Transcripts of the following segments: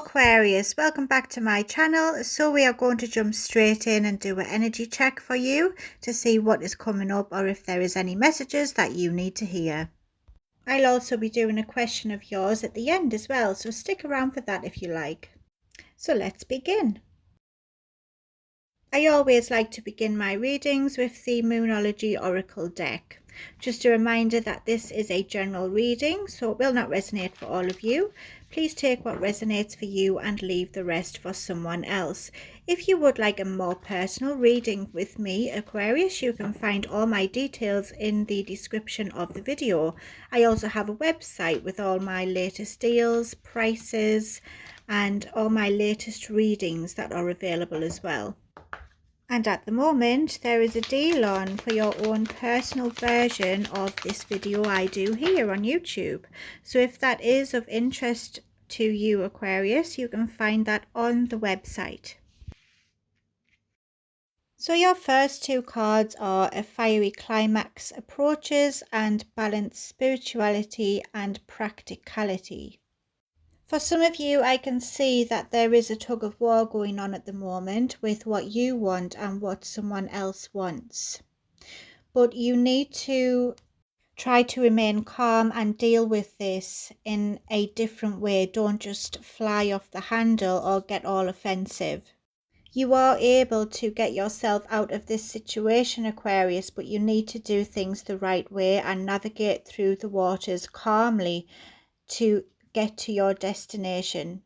Aquarius, welcome back to my channel. So we are going to jump straight in and do an energy check for you to see what is coming up or if there is any messages that you need to hear. I'll also be doing a question of yours at the end as well, so stick around for that if you like. So let's begin. I always like to begin my readings with the Moonology Oracle deck. Just a reminder that this is a general reading, so it will not resonate for all of you. Please take what resonates for you and leave the rest for someone else. If you would like a more personal reading with me, Aquarius, you can find all my details in the description of the video. I also have a website with all my latest deals, prices, and all my latest readings that are available as well. And at the moment there is a deal on for your own personal version of this video I do here on YouTube. So if that is of interest to you, Aquarius, you can find that on the website. So your first two cards are A Fiery Climax Approaches and Balanced Spirituality and Practicality. For some of you, I can see that there is a tug of war going on at the moment with what you want and what someone else wants. But you need to try to remain calm and deal with this in a different way. Don't just fly off the handle or get all offensive. You are able to get yourself out of this situation, Aquarius, but you need to do things the right way and navigate through the waters calmly to get to your destination.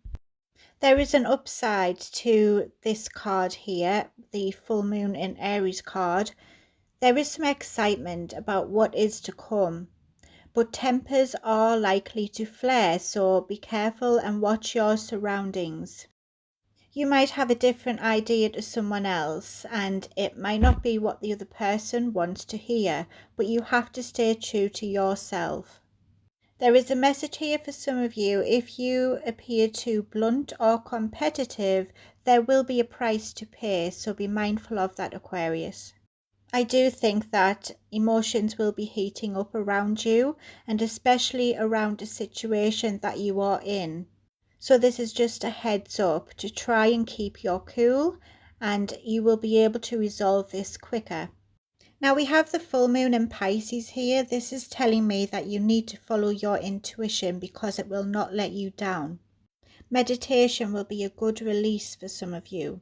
There is an upside to this card here, the full moon in Aries card. There is some excitement about what is to come, but tempers are likely to flare, so be careful and watch your surroundings. You might have a different idea to someone else and it might not be what the other person wants to hear, but you have to stay true to yourself. There is a message here for some of you. If you appear too blunt or competitive, there will be a price to pay, so be mindful of that, Aquarius. I do think that emotions will be heating up around you, and especially around a situation that you are in. So this is just a heads up to try and keep your cool, and you will be able to resolve this quicker. Now we have the full moon in Pisces here. This is telling me that you need to follow your intuition because it will not let you down. Meditation will be a good release for some of you.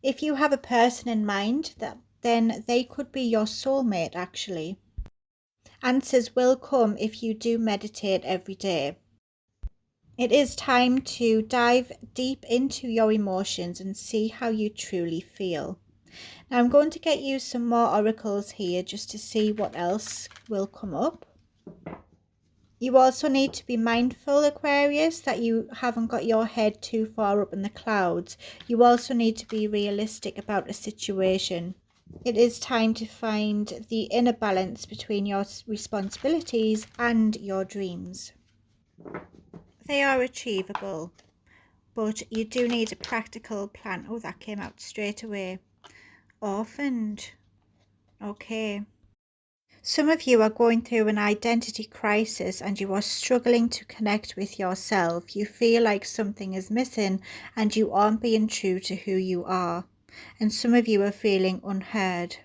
If you have a person in mind, then they could be your soulmate actually. Answers will come if you do meditate every day. It is time to dive deep into your emotions and see how you truly feel. Now I'm going to get you some more oracles here just to see what else will come up. You also need to be mindful, Aquarius, that you haven't got your head too far up in the clouds. You also need to be realistic about a situation. It is time to find the inner balance between your responsibilities and your dreams. They are achievable, but you do need a practical plan. Oh, that came out straight away. Orphaned. Okay. Some of you are going through an identity crisis and you are struggling to connect with yourself. You feel like something is missing and you aren't being true to who you are. And some of you are feeling unheard.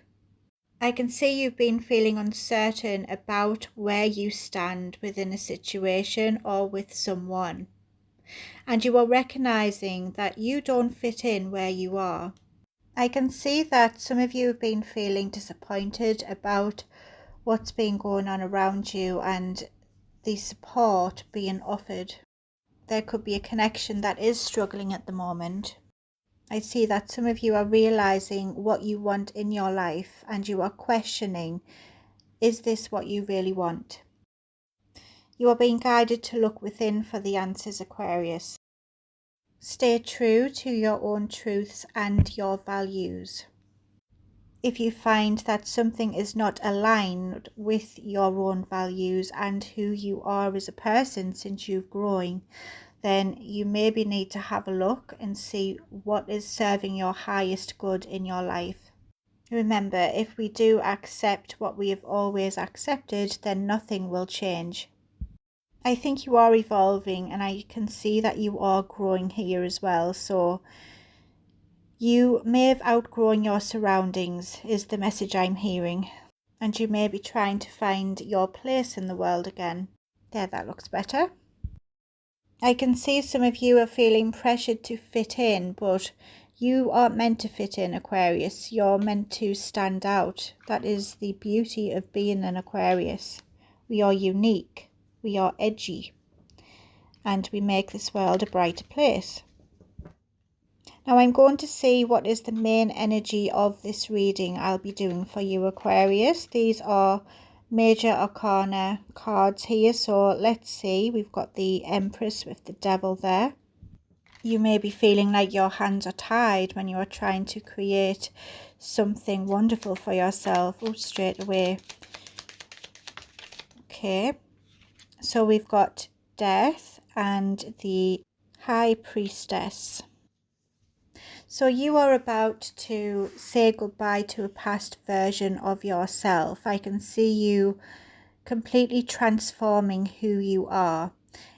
I can see you've been feeling uncertain about where you stand within a situation or with someone. And you are recognizing that you don't fit in where you are. I can see that some of you have been feeling disappointed about what's been going on around you and the support being offered. There could be a connection that is struggling at the moment. I see that some of you are realizing what you want in your life and you are questioning, is this what you really want? You are being guided to look within for the answers, Aquarius. Stay true to your own truths and your values. If you find that something is not aligned with your own values and who you are as a person since you've grown, then you maybe need to have a look and see what is serving your highest good in your life. Remember, if we do accept what we have always accepted, then nothing will change. I think you are evolving, and I can see that you are growing here as well. So you may have outgrown your surroundings, is the message I'm hearing. And you may be trying to find your place in the world again. There, that looks better. I can see some of you are feeling pressured to fit in, but you aren't meant to fit in, Aquarius. You're meant to stand out. That is the beauty of being an Aquarius. We are unique. We are edgy. And we make this world a brighter place. Now I'm going to see what is the main energy of this reading I'll be doing for you, Aquarius. These are major arcana cards here, so let's see. We've got the Empress with the Devil there. You may be feeling like your hands are tied when you are trying to create something wonderful for yourself. Oh, straight away. Okay, so we've got Death and the High Priestess. So you are about to say goodbye to a past version of yourself. I can see you completely transforming who you are.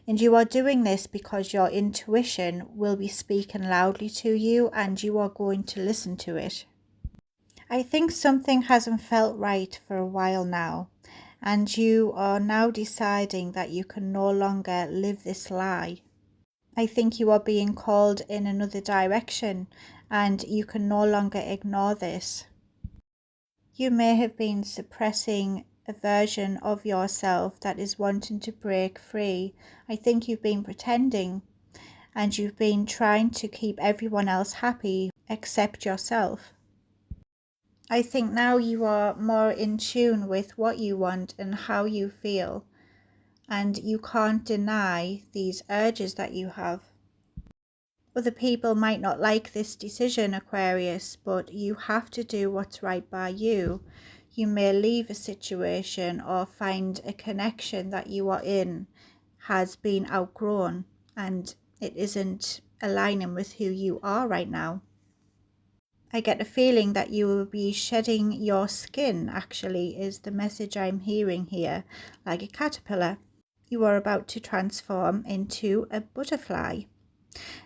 And you are doing this because your intuition will be speaking loudly to you, and you are going to listen to it. I think something hasn't felt right for a while now, and you are now deciding that you can no longer live this lie. I think you are being called in another direction, and you can no longer ignore this. You may have been suppressing a version of yourself that is wanting to break free. I think you've been pretending, and you've been trying to keep everyone else happy except yourself. I think now you are more in tune with what you want and how you feel, and you can't deny these urges that you have. Other people might not like this decision, Aquarius, but you have to do what's right by you. You may leave a situation or find a connection that you are in has been outgrown and it isn't aligning with who you are right now. I get a feeling that you will be shedding your skin, actually, is the message I'm hearing here, like a caterpillar. You are about to transform into a butterfly.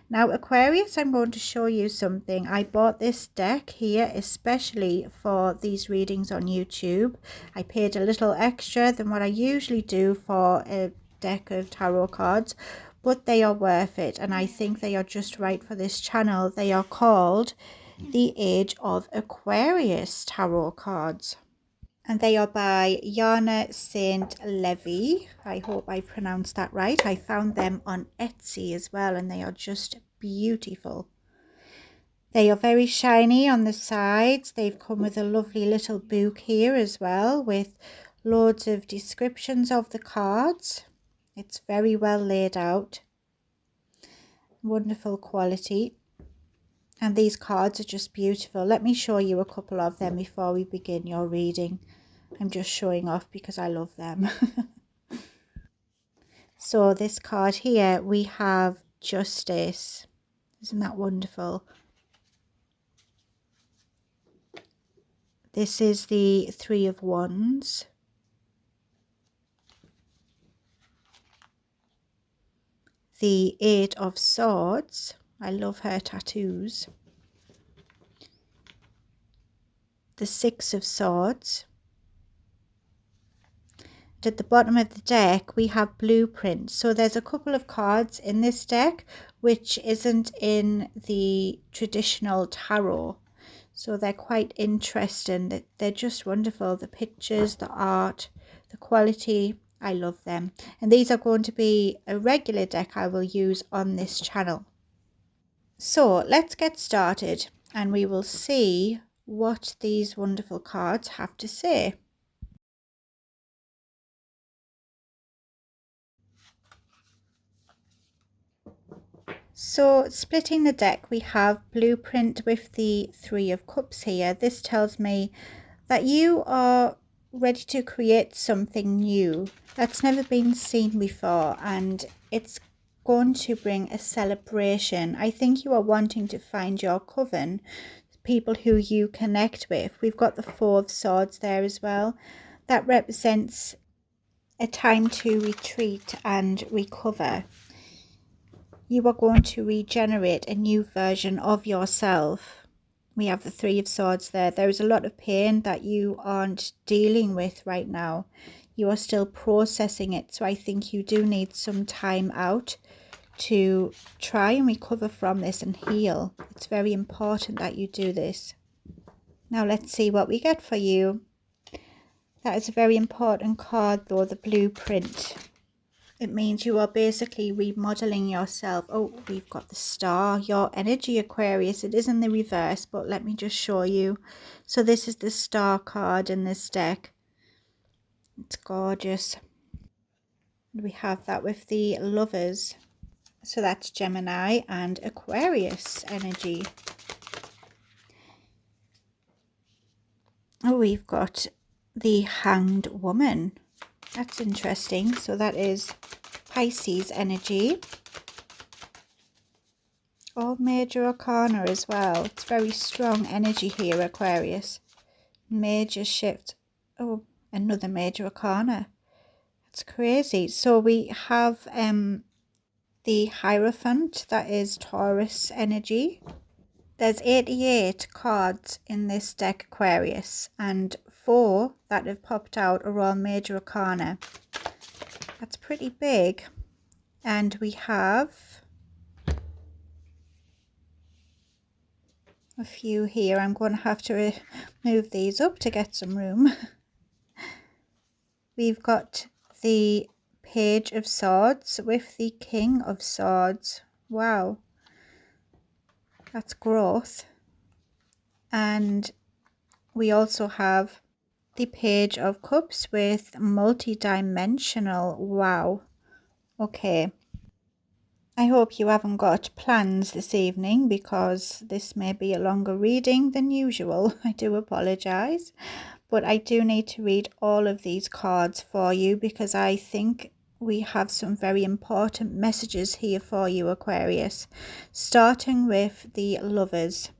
Now, Aquarius, I'm going to show you something. I bought this deck here especially for these readings on YouTube. I paid a little extra than what I usually do for a deck of tarot cards, but they are worth it, and I think they are just right for this channel. They are called the Age of Aquarius tarot cards, and they are by Yana St. Levy. I hope I pronounced that right. I found them on Etsy as well, and they are just beautiful. They are very shiny on the sides. They've come with a lovely little book here as well, with loads of descriptions of the cards. It's very well laid out. Wonderful quality. And these cards are just beautiful. Let me show you a couple of them before we begin your reading. I'm just showing off because I love them. So this card here, we have Justice. Isn't that wonderful? This is the Three of Wands. The Eight of Swords. I love her tattoos. The Six of Swords. And at the bottom of the deck we have Blueprint. So there's a couple of cards in this deck which isn't in the traditional tarot. So they're quite interesting. They're just wonderful. The pictures, the art, the quality. I love them. And these are going to be a regular deck I will use on this channel. So let's get started and we will see what these wonderful cards have to say. So splitting the deck, we have Blueprint with the Three of Cups here. This tells me that you are ready to create something new that's never been seen before, and it's going to bring a celebration. I think you are wanting to find your coven, people who you connect with. We've got the Four of Swords there as well. That represents a time to retreat and recover. You are going to regenerate a new version of yourself. We have the Three of Swords there. There is a lot of pain that you aren't dealing with right now. You are still processing it. So I think you do need some time out to try and recover from this and heal. It's very important that you do this. Now let's see what we get for you. That is a very important card though, the Blueprint. It means you are basically remodeling yourself. Oh, we've got the Star, your energy, Aquarius. It is in the reverse, but let me just show you. So this is the Star card in this deck. It's gorgeous. We have that with the Lovers. So that's Gemini and Aquarius energy. Oh, we've got the Hanged Woman. That's interesting. So that is Pisces energy. All major arcana as well. It's very strong energy here, Aquarius. Major shift. Oh, another major arcana. That's crazy. So we have the Hierophant. That is Taurus energy. There's 88 cards in this deck, Aquarius, and 4 that have popped out are all major arcana. That's pretty big. And we have a few here. I'm going to have to move these up to get some room. We've got the Page of Swords with the King of Swords. Wow. That's growth. And we also have the Page of Cups with multi-dimensional. Wow. Okay. I hope you haven't got plans this evening because this may be a longer reading than usual. I do apologise. But I do need to read all of these cards for you because I think we have some very important messages here for you, Aquarius. Starting with the Lovers.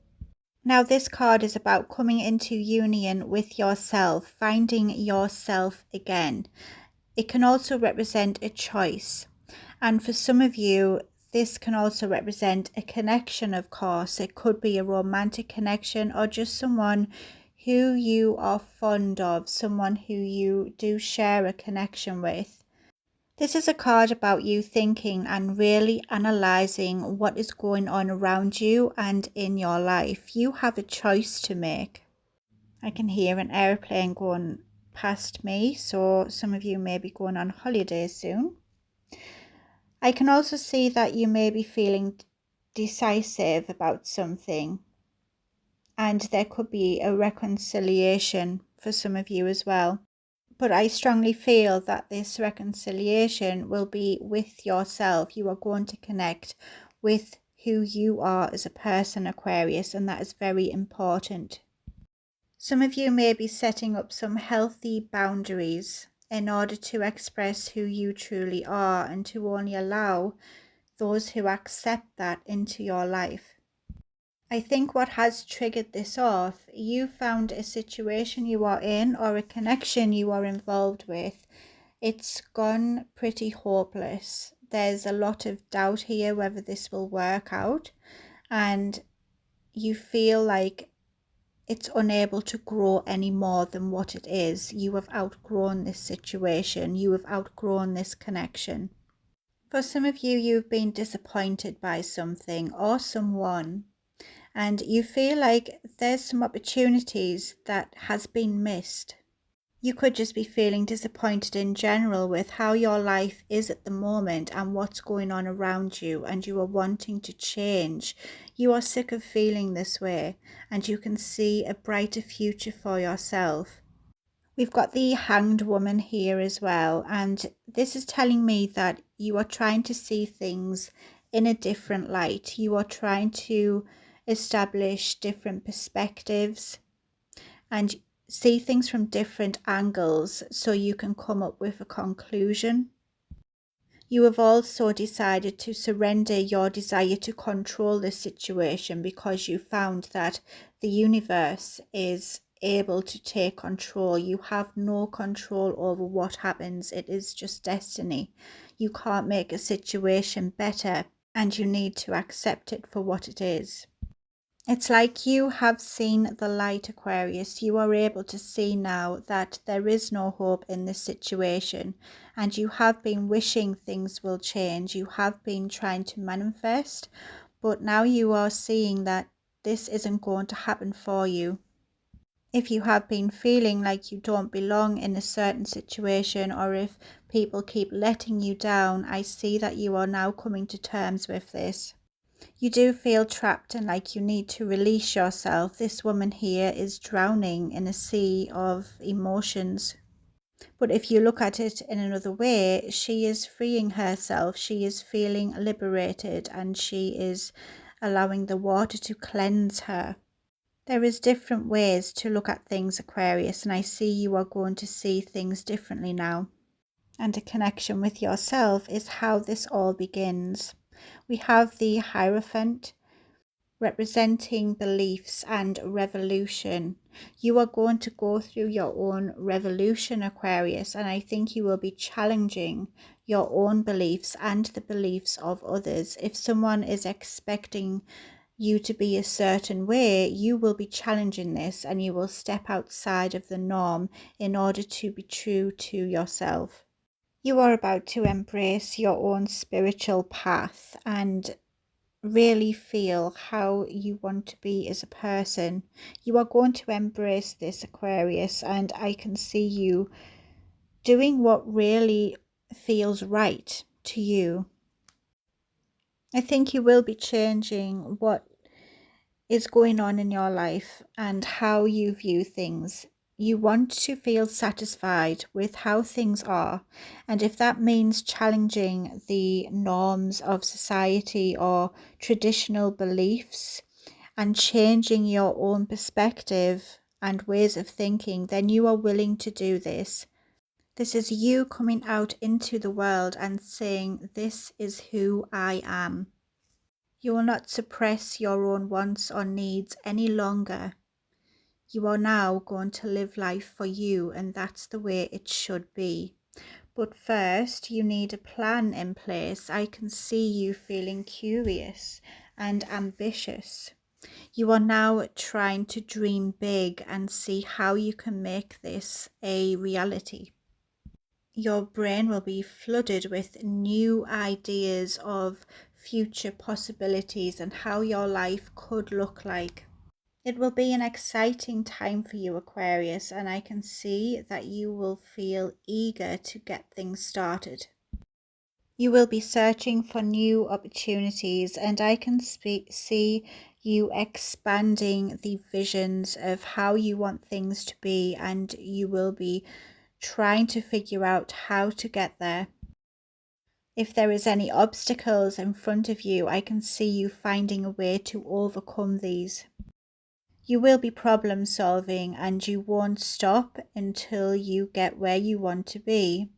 Now this card is about coming into union with yourself, finding yourself again. It can also represent a choice. And for some of you, this can also represent a connection, of course. It could be a romantic connection or just someone who you are fond of, someone who you do share a connection with. This is a card about you thinking and really analysing what is going on around you and in your life. You have a choice to make. I can hear an airplane going past me, so some of you may be going on holiday soon. I can also see that you may be feeling decisive about something, and there could be a reconciliation for some of you as well. But I strongly feel that this reconciliation will be with yourself. You are going to connect with who you are as a person, Aquarius, and that is very important. Some of you may be setting up some healthy boundaries in order to express who you truly are and to only allow those who accept that into your life. I think what has triggered this off, you found a situation you are in or a connection you are involved with. It's gone pretty hopeless. There's a lot of doubt here whether this will work out, and you feel like it's unable to grow any more than what it is. You have outgrown this situation. You have outgrown this connection. For some of you, you've been disappointed by something or someone, and you feel like there's some opportunities that has been missed. You could just be feeling disappointed in general with how your life is at the moment and what's going on around you, and you are wanting to change. You are sick of feeling this way, and you can see a brighter future for yourself. We've got the Hanged Woman here as well, and this is telling me that you are trying to see things in a different light. You are trying to establish different perspectives and see things from different angles so you can come up with a conclusion. You have also decided to surrender your desire to control the situation because you found that the universe is able to take control. You have no control over what happens. It is just destiny. You can't make a situation better, and you need to accept it for what it is. It's like you have seen the light, Aquarius. You are able to see now that there is no hope in this situation, and you have been wishing things will change. You have been trying to manifest, but now you are seeing that this isn't going to happen for you. If you have been feeling like you don't belong in a certain situation, or if people keep letting you down, I see that you are now coming to terms with this. You do feel trapped and like you need to release yourself. This woman here is drowning in a sea of emotions. But if you look at it in another way, she is freeing herself. She is feeling liberated, and she is allowing the water to cleanse her. There is different ways to look at things, Aquarius, and I see you are going to see things differently now. And a connection with yourself is how this all begins. We have the Hierophant representing beliefs and revolution. You are going to go through your own revolution, Aquarius, and I think you will be challenging your own beliefs and the beliefs of others. If someone is expecting you to be a certain way, you will be challenging this, and you will step outside of the norm in order to be true to yourself. You are about to embrace your own spiritual path and really feel how you want to be as a person. You are going to embrace this, Aquarius, and I can see you doing what really feels right to you. I think you will be changing what is going on in your life and how you view things. You want to feel satisfied with how things are, and if that means challenging the norms of society or traditional beliefs and changing your own perspective and ways of thinking, then you are willing to do this. This is you coming out into the world and saying, this is who I am. You will not suppress your own wants or needs any longer. You are now going to live life for you, and that's the way it should be. But first, you need a plan in place. I can see you feeling curious and ambitious. You are now trying to dream big and see how you can make this a reality. Your brain will be flooded with new ideas of future possibilities and how your life could look like. It will be an exciting time for you, Aquarius, and I can see that you will feel eager to get things started. You will be searching for new opportunities, and I can see you expanding the visions of how you want things to be, and you will be trying to figure out how to get there. If there is any obstacles in front of you, I can see you finding a way to overcome these. You will be problem solving, and you won't stop until you get where you want to be.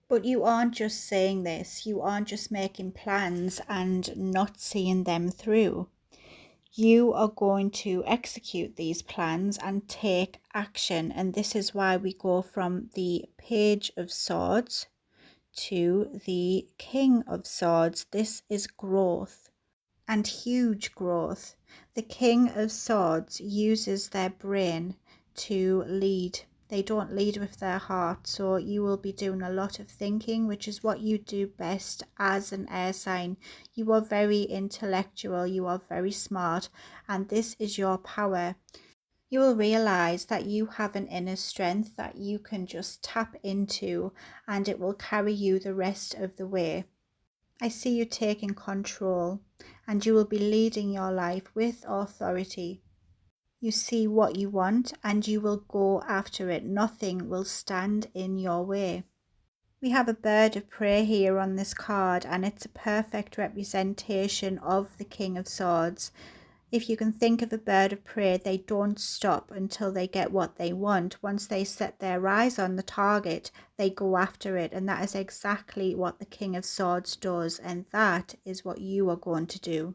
But you aren't just saying this, you aren't just making plans and not seeing them through. You are going to execute these plans and take action, and this is why we go from the Page of Swords to the King of Swords. This is growth, and huge growth. The King of Swords uses their brain to lead. They don't lead with their heart, so you will be doing a lot of thinking, which is what you do best as an air sign. You are very intellectual, you are very smart, and this is your power. You will realize that you have an inner strength that you can just tap into, and it will carry you the rest of the way. I see you taking control, and you will be leading your life with authority. You see what you want, and you will go after it. Nothing will stand in your way. We have a bird of prey here on this card, and it's a perfect representation of the King of Swords. If you can think of a bird of prey, they don't stop until they get what they want. Once they set their eyes on the target, they go after it, and that is exactly what the King of Swords does, and that is what you are going to do.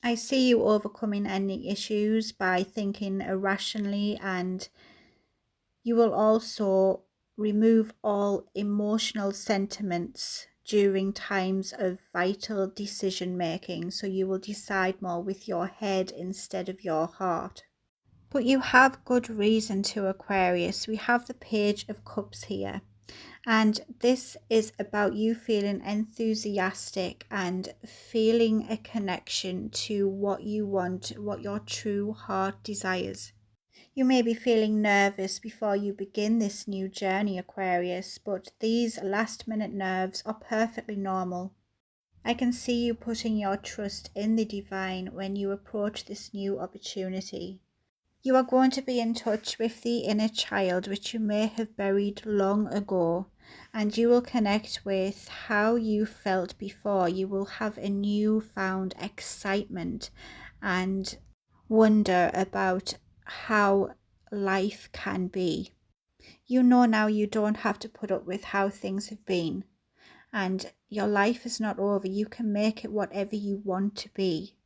I see you overcoming any issues by thinking irrationally, and you will also remove all emotional sentiments during times of vital decision making. So you will decide more with your head instead of your heart. But you have good reason to, Aquarius. We have the Page of Cups here. And this is about you feeling enthusiastic and feeling a connection to what you want, what your true heart desires. You may be feeling nervous before you begin this new journey, Aquarius, but these last minute nerves are perfectly normal. I can see you putting your trust in the divine when you approach this new opportunity. You are going to be in touch with the inner child which you may have buried long ago, and you will connect with how you felt before. You will have a newfound excitement and wonder about how life can be. You know now you don't have to put up with how things have been, and your life is not over. You can make it whatever you want to be.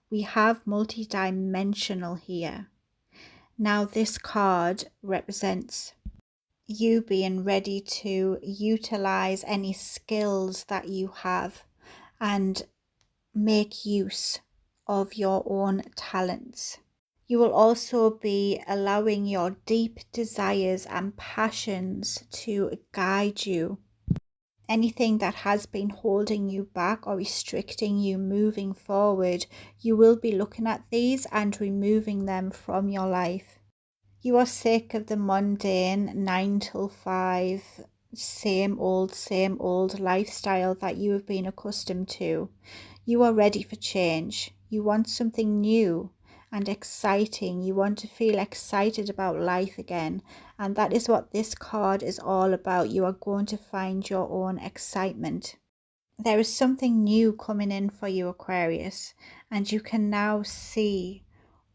We have multi-dimensional here. Now this card represents you being ready to utilize any skills that you have and make use of your own talents. You will also be allowing your deep desires and passions to guide you. Anything that has been holding you back or restricting you moving forward, you will be looking at these and removing them from your life. You are sick of the mundane 9 till 5, same old lifestyle that you have been accustomed to. You are ready for change. You want something new and exciting. You want to feel excited about life again. And that is what this card is all about. You are going to find your own excitement. There is something new coming in for you, Aquarius, and you can now see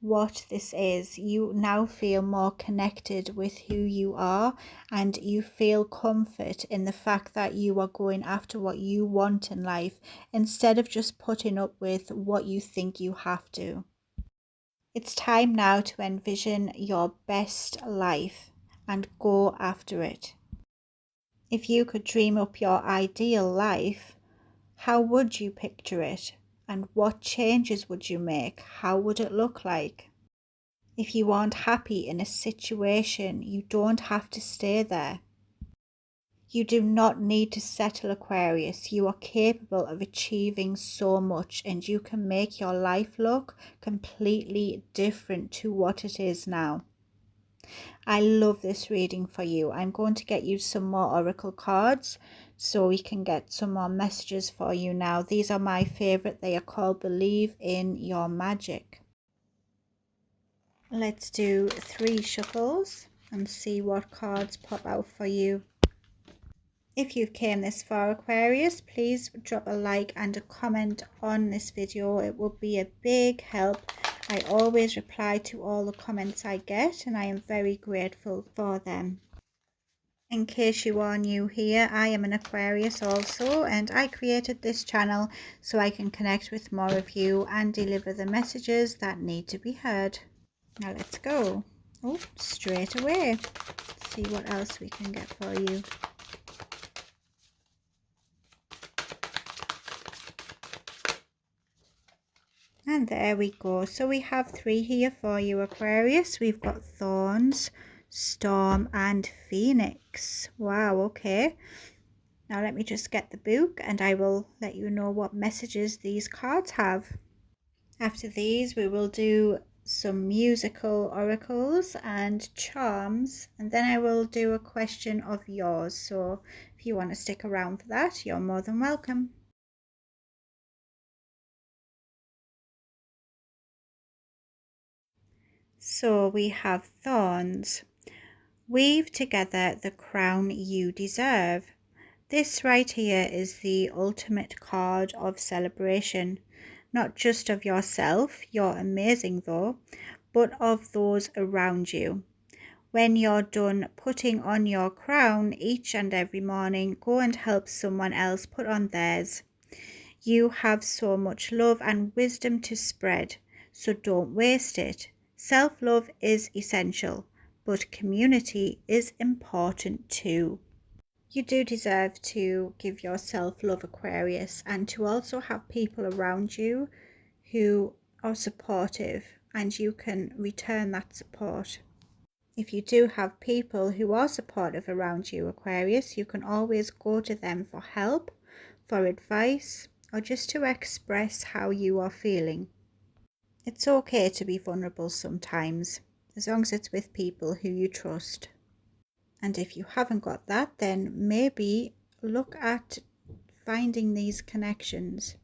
what this is. You now feel more connected with who you are, and you feel comfort in the fact that you are going after what you want in life instead of just putting up with what you think you have to. It's time now to envision your best life and go after it. If you could dream up your ideal life, how would you picture it? And what changes would you make? How would it look like? If you aren't happy in a situation, you don't have to stay there. You do not need to settle, Aquarius. You are capable of achieving so much, and you can make your life look completely different to what it is now. I love this reading for you. I'm going to get you some more oracle cards so we can get some more messages for you now. These are my favorite. They are called Believe in Your Magic. Let's do 3 shuffles and see what cards pop out for you. If you've came this far, Aquarius, please drop a like and a comment on this video. It will be a big help. I always reply to all the comments I get, and I am very grateful for them. In case you are new here, I am an Aquarius also, and I created this channel so I can connect with more of you and deliver the messages that need to be heard. Now let's go. Oh, straight away. Let's see what else we can get for you. And there we go. So we have 3 here for you, Aquarius. We've got Thorns, Storm and Phoenix. Wow, okay. Now let me just get the book and I will let you know what messages these cards have. After these, we will do some musical oracles and charms, and then I will do a question of yours. So if you want to stick around for that, you're more than welcome. So we have Thorns. Weave together the crown you deserve. This right here is the ultimate card of celebration. Not just of yourself, you're amazing though, but of those around you. When you're done putting on your crown each and every morning, go and help someone else put on theirs. You have so much love and wisdom to spread, so don't waste it. Self-love is essential, but community is important too. You do deserve to give yourself love, Aquarius, and to also have people around you who are supportive, and you can return that support. If you do have people who are supportive around you, Aquarius, you can always go to them for help, for advice, or just to express how you are feeling. It's okay to be vulnerable sometimes, as long as it's with people who you trust. And if you haven't got that, then maybe look at finding these connections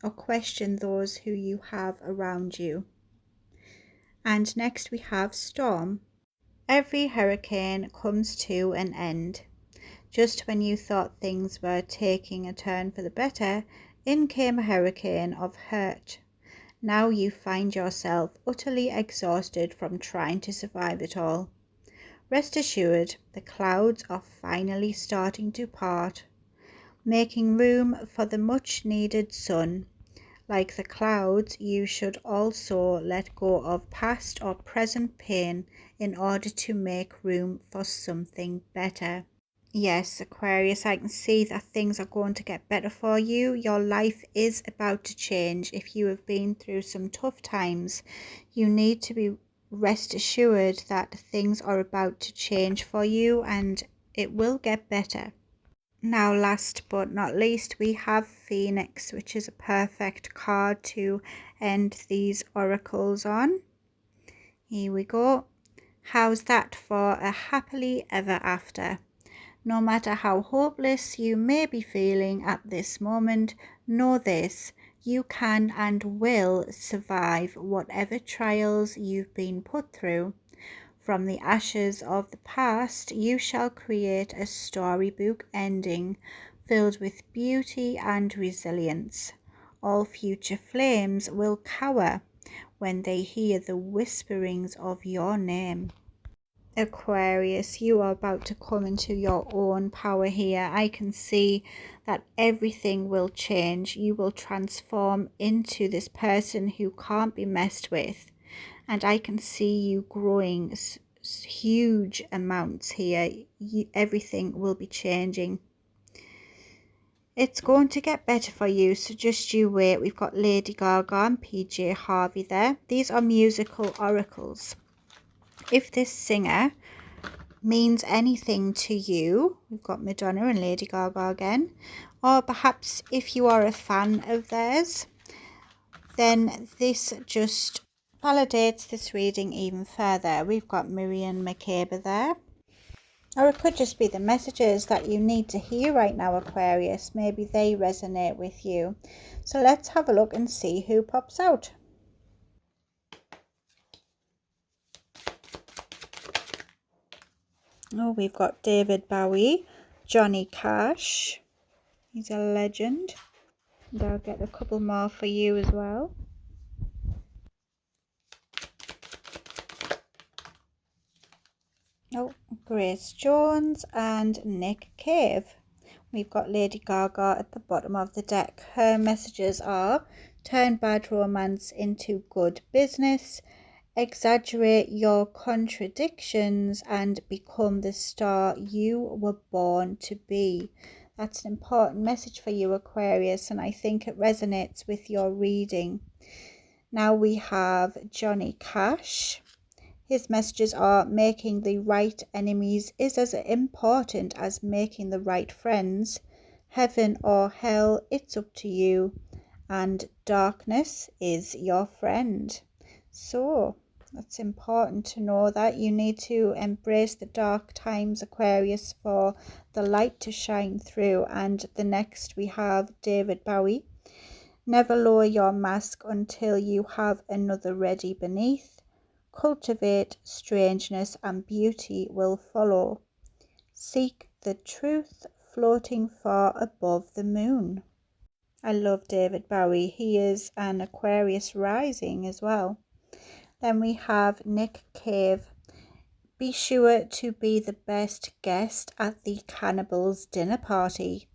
or question those who you have around you. And next we have storm. Every hurricane comes to an end. Just when you thought things were taking a turn for the better, in came a hurricane of hurt. Now you find yourself utterly exhausted from trying to survive it all. Rest assured, the clouds are finally starting to part, making room for the much-needed sun. Like the clouds, you should also let go of past or present pain in order to make room for something better. Yes, Aquarius, I can see that things are going to get better for you. Your life is about to change. If you have been through some tough times, you need to be rest assured that things are about to change for you and it will get better. Now, last but not least, we have Phoenix, which is a perfect card to end these oracles on. Here we go. How's that for a happily ever after? No matter how hopeless you may be feeling at this moment, know this: you can and will survive whatever trials you've been put through. From the ashes of the past, you shall create a storybook ending filled with beauty and resilience. All future flames will cower when they hear the whisperings of your name. Aquarius, you are about to come into your own power here. I can see that everything will change. You will transform into this person who can't be messed with. And I can see you growing huge amounts here. Everything will be changing. It's going to get better for you, so just you wait. We've got Lady Gaga and PJ Harvey there. These are musical oracles. If this singer means anything to you, we've got Madonna and Lady Gaga again, or perhaps if you are a fan of theirs, then this just validates this reading even further. We've got Miriam Makeba there. Or it could just be the messages that you need to hear right now, Aquarius. Maybe they resonate with you. So let's have a look and see who pops out. Oh, we've got David Bowie, Johnny Cash. He's a legend. And I'll get a couple more for you as well. Oh, Grace Jones and Nick Cave. We've got Lady Gaga at the bottom of the deck. Her messages are: turn bad romance into good business, exaggerate your contradictions, and become the star you were born to be. That's an important message for you, Aquarius, and I think it resonates with your reading. Now we have Johnny Cash. His messages are: making the right enemies is as important as making the right friends. Heaven or hell, it's up to you. And darkness is your friend. So it's important to know that you need to embrace the dark times, Aquarius, for the light to shine through. And the next we have David Bowie. Never lower your mask until you have another ready beneath. Cultivate strangeness and beauty will follow. Seek the truth floating far above the moon. I love David Bowie. He is an Aquarius rising as well. Then we have Nick Cave. Be sure to be the best guest at the cannibals' dinner party.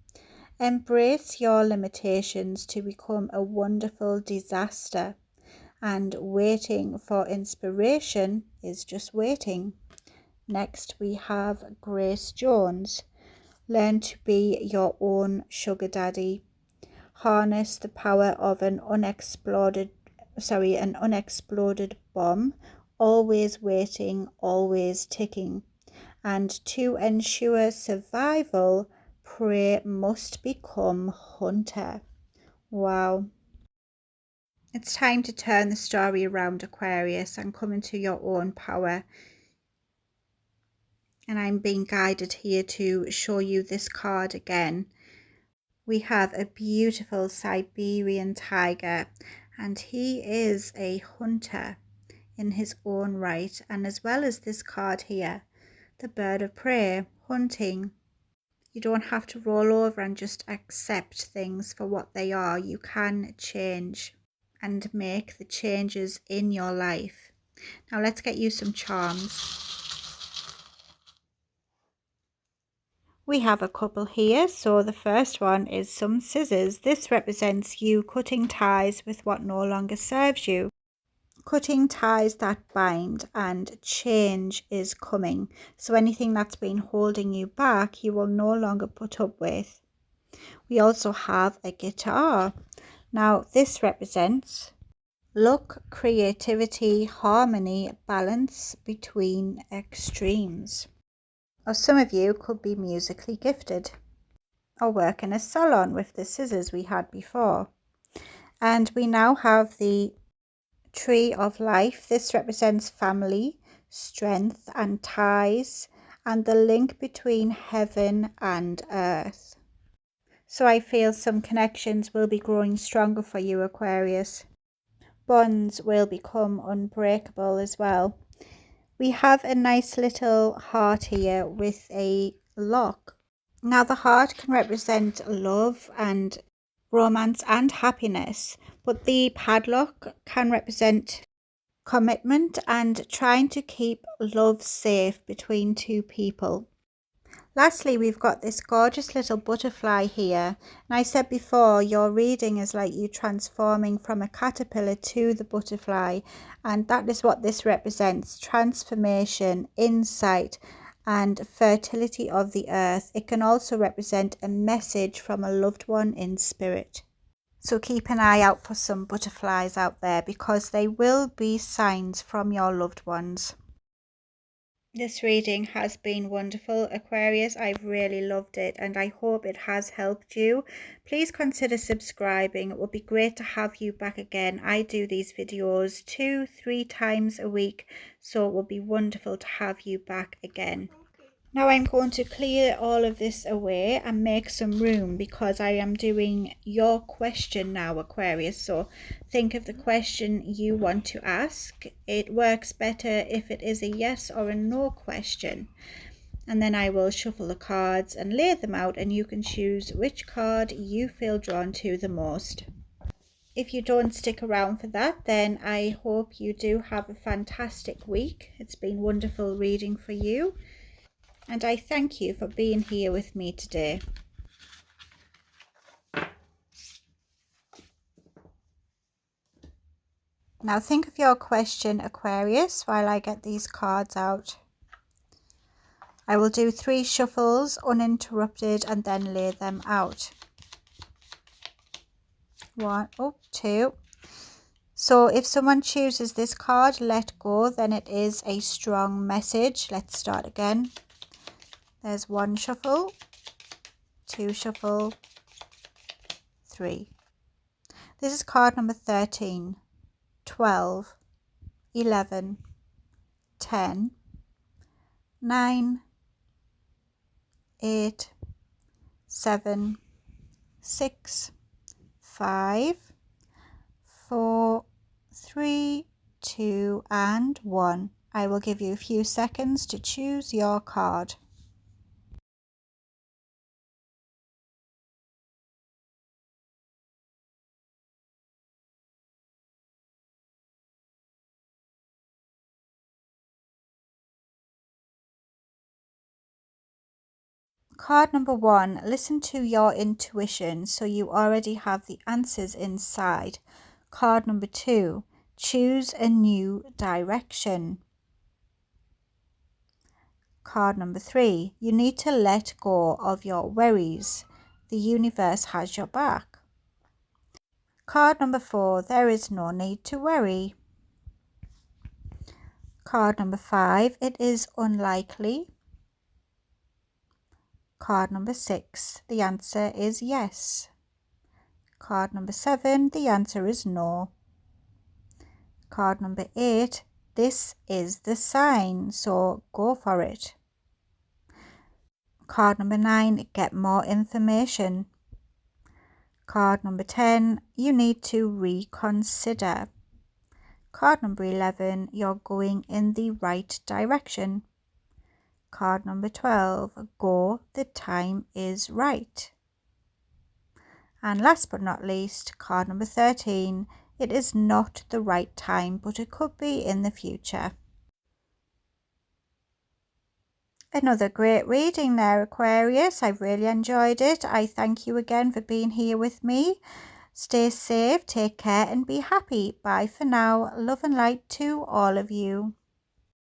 Embrace your limitations to become a wonderful disaster. And waiting for inspiration is just waiting. Next we have Grace Jones. Learn to be your own sugar daddy. Harness the power of an unexploded bomb, always waiting, always ticking. And to ensure survival, prey must become hunter. Wow. It's time to turn the story around, Aquarius, and come into your own power. And I'm being guided here to show you this card again. We have a beautiful Siberian tiger, and he is a hunter in his own right. And as well as this card here, the bird of prey, hunting. You don't have to roll over and just accept things for what they are. You can change and make the changes in your life. Now let's get you some charms. We have a couple here. So the first one is some scissors. This represents you cutting ties with what no longer serves you. Cutting ties that bind, and change is coming. So anything that's been holding you back, you will no longer put up with. We also have a guitar. Now this represents luck, creativity, harmony, balance between extremes. Or some of you could be musically gifted or work in a salon with the scissors we had before. And we now have the Tree of Life. This represents family, strength and ties, and the link between heaven and earth. So I feel some connections will be growing stronger for you, Aquarius. Bonds will become unbreakable as well. We have a nice little heart here with a lock. Now the heart can represent love and romance and happiness, but the padlock can represent commitment and trying to keep love safe between two people. Lastly, we've got this gorgeous little butterfly here. And I said before, your reading is like you transforming from a caterpillar to the butterfly. And that is what this represents: transformation, insight, and fertility of the earth. It can also represent a message from a loved one in spirit. So keep an eye out for some butterflies out there, because they will be signs from your loved ones. This reading has been wonderful, Aquarius. I've really loved it, and I hope it has helped you. Please consider subscribing. It would be great to have you back again. I do these videos 2-3 times a week, so it would be wonderful to have you back again. Now I'm going to clear all of this away and make some room, because I am doing your question now, Aquarius. So think of the question you want to ask. It works better if it is a yes or a no question. And then I will shuffle the cards and lay them out, and you can choose which card you feel drawn to the most. If you don't stick around for that, then I hope you do have a fantastic week. It's been wonderful reading for you. And I thank you for being here with me today. Now think of your question, Aquarius, while I get these cards out. I will do 3 shuffles uninterrupted and then lay them out. 1, 2. So if someone chooses this card, let go, then it is a strong message. Let's start again. There's 1 shuffle, 2 shuffle, 3. This is card number 13, 12, 11, 10, 9, 8, 7, 6, 5, 4, 3, 2, and 1. I will give you a few seconds to choose your card. Card number 1, listen to your intuition, so you already have the answers inside. Card number 2, choose a new direction. Card number 3, you need to let go of your worries. The universe has your back. Card number 4, there is no need to worry. Card number 5, it is unlikely. Card number 6, the answer is yes. Card number 7, the answer is no. Card number 8, this is the sign, so go for it. Card number 9, get more information. Card number 10, you need to reconsider. Card number 11, you're going in the right direction. Card number 12, go, the time is right. And last but not least, card number 13, it is not the right time, but it could be in the future. Another great reading there, Aquarius. I've really enjoyed it. I thank you again for being here with me. Stay safe, take care and be happy. Bye for now. Love and light to all of you.